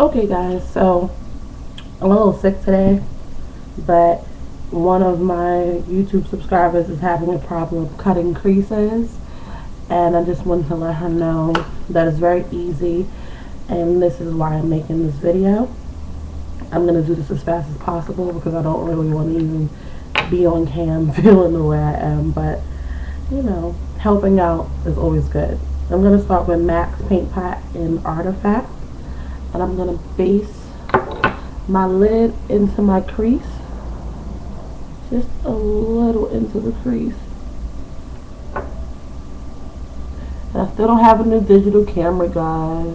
Okay guys, so I'm a little sick today, but one of my YouTube subscribers is having a problem cutting creases, and I just wanted to let her know that it's very easy, and this is why I'm making this video. I'm going to do this as fast as possible because I don't really want to even be on cam feeling the way I am, but you know, helping out is always good. I'm going to start with Max Paint Pot in Artifact, and I'm going to base my lid into my crease, just a little into the crease. And I still don't have a new digital camera, guys,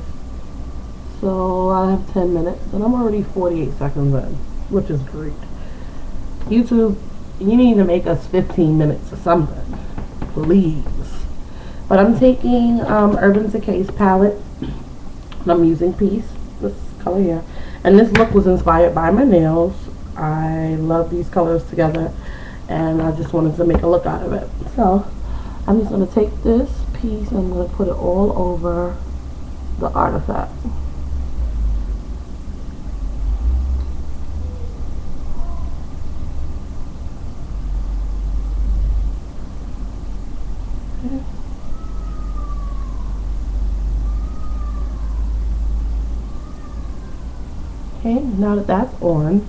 so I have 10 minutes and I'm already 48 seconds in, which is great. YouTube, you need to make us 15 minutes or something, please. But I'm taking Urban Decay's palette, and I'm using Peace, this color here. And this look was inspired by my nails. I love these colors together, and I just wanted to make a look out of it. So I'm just going to take this piece and I'm going to put it all over the Artifact. Okay, now that that's on,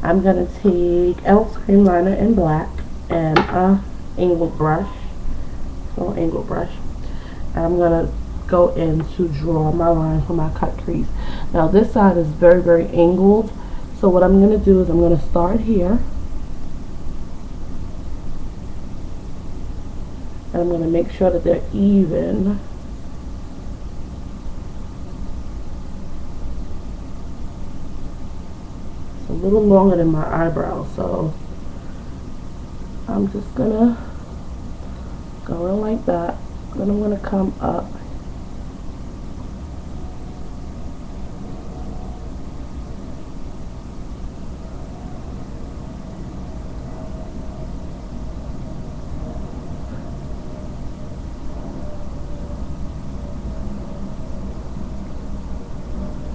I'm going to take e.l.f. cream liner in black and a angled brush, little angled brush. And I'm going to go in to draw my line for my cut crease. Now this side is very, very angled, so what I'm going to do is I'm going to start here. And I'm going to make sure that they're even. A little longer than my eyebrow, so I'm just gonna go in like that. Then I'm gonna come up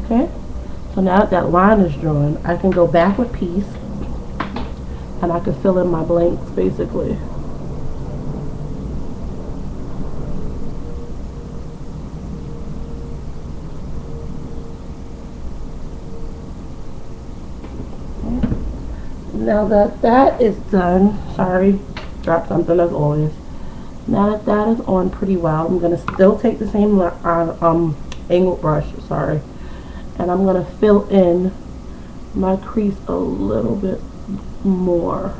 okay. So now that that line is drawn, I can go back with Peace and I can fill in my blanks basically. Okay. Now that that is done, sorry, dropped something as always. Now that that is on pretty well, I'm going to still take the same angled brush, sorry. And I'm going to fill in my crease a little bit more.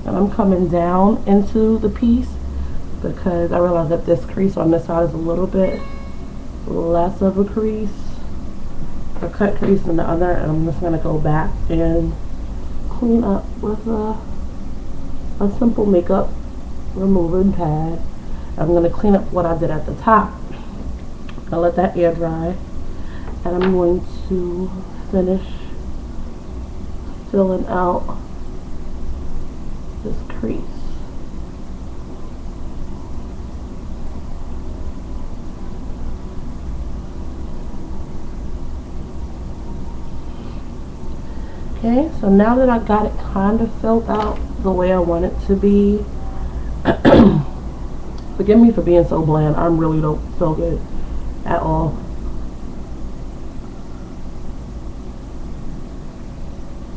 And I'm coming down into the piece because I realize that this crease on this side is a little bit less of a crease, a cut crease than the other, and I'm just going to go back and clean up with a simple makeup removing pad. I'm going to clean up what I did at the top. I'll let that air dry, and I'm going to finish filling out this crease. Okay, so now that I got it kind of filled out the way I want it to be, forgive me for being so bland, I really don't feel good at all.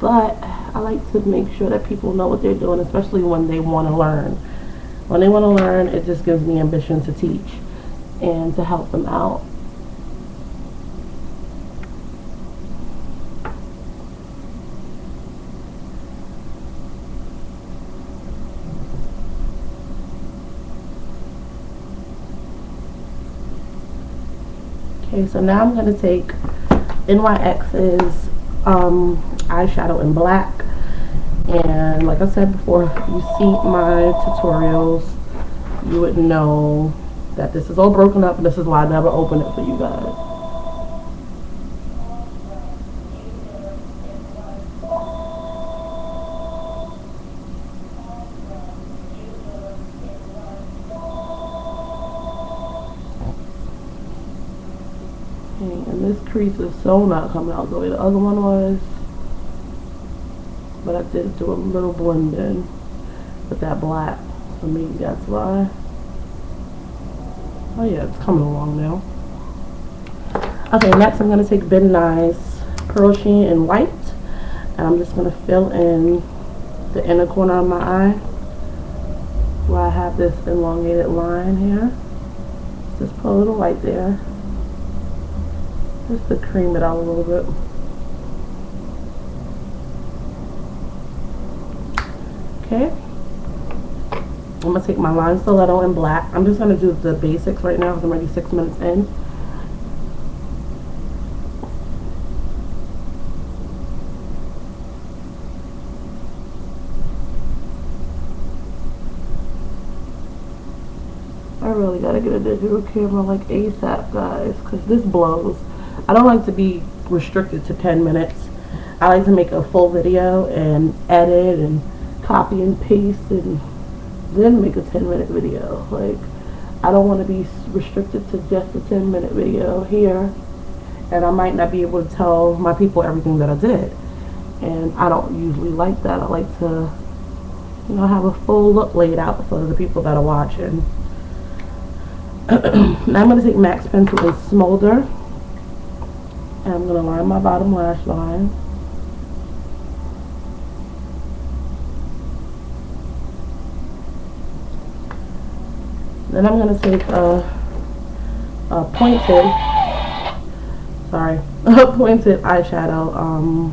But I like to make sure that people know what they're doing, especially when they want to learn. When they want to learn, it just gives me ambition to teach and to help them out. Okay, so now I'm going to take NYX's eyeshadow in black, and like I said before, if you see my tutorials, you would know that this is all broken up, and this is why I never open it for you guys. And this crease is so not coming out the way the other one was. But I did do a little blend in with that black. So maybe that's why. Oh yeah, it's coming along now. Okay, next I'm going to take Ben Nye's Pearl Sheen in white. And I'm just going to fill in the inner corner of my eye where I have this elongated line here. Just put a little white there. Just to cream it out a little bit. Okay. I'm going to take my line stiletto in black. I'm just going to do the basics right now because I'm already 6 minutes in. I really gotta get a digital camera like ASAP, guys, because this blows. I don't like to be restricted to 10 minutes. I like to make a full video and edit and copy and paste and then make a 10-minute video. Like, I don't want to be restricted to just a 10-minute video here, and I might not be able to tell my people everything that I did. And I don't usually like that. I like to, you know, have a full look laid out for the people that are watching. Now I'm going to take MAC's pencil and smolder, and I'm going to line my bottom lash line. Then I'm going to take a pointed eyeshadow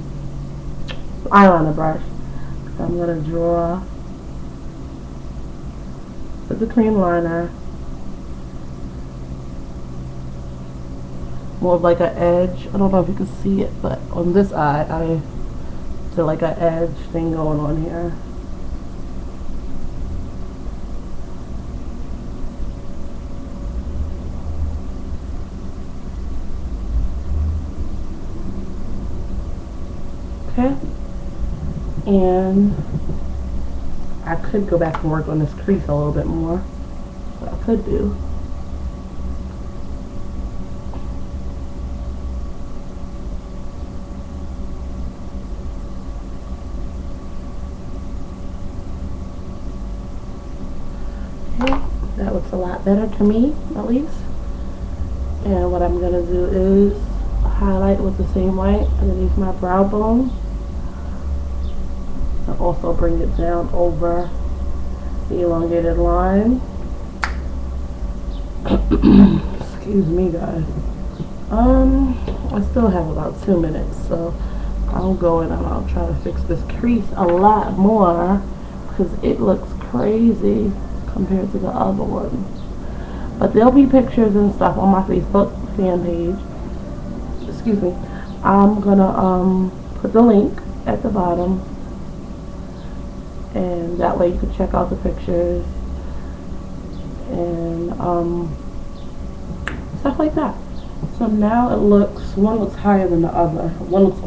eyeliner brush. I'm going to draw with the cream liner more of like an edge. I don't know if you can see it, but on this eye I did like an edge thing going on here. Okay, and I could go back and work on this crease a little bit more. What I could do. Okay, that looks a lot better to me, at least. And what I'm gonna do is highlight with the same white underneath my brow bone. And also bring it down over the elongated line. Excuse me, guys. I still have about 2 minutes, so I'll go in and I'll try to fix this crease a lot more because it looks crazy compared to the other one. But there'll be pictures and stuff on my Facebook fan page. Excuse me. I'm gonna put the link at the bottom, and that way you can check out the pictures and stuff like that. So now it looks, one looks higher than the other. One looks a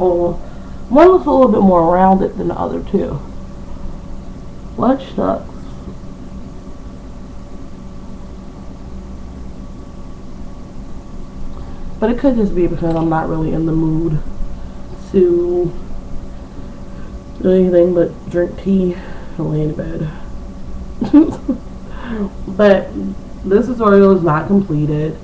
little bit more rounded than the other two. Which sucks. But it could just be because I'm not really in the mood to do anything but drink tea and lay in bed. But this tutorial is not completed.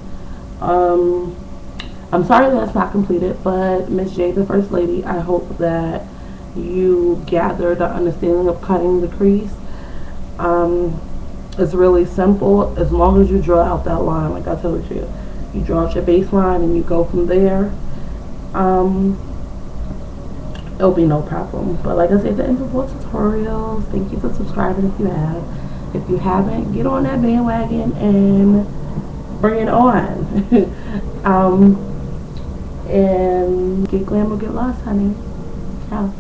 I'm sorry that it's not completed, but Miss J, the First Lady, I hope that you gathered an understanding of cutting the crease. It's really simple as long as you draw out that line like I told you. You draw out your baseline and you go from there. It'll be no problem. But like I said, the end of more tutorials. Thank you for subscribing if you have. If you haven't, get on that bandwagon and bring it on. And get glam or get lost, honey. Ciao.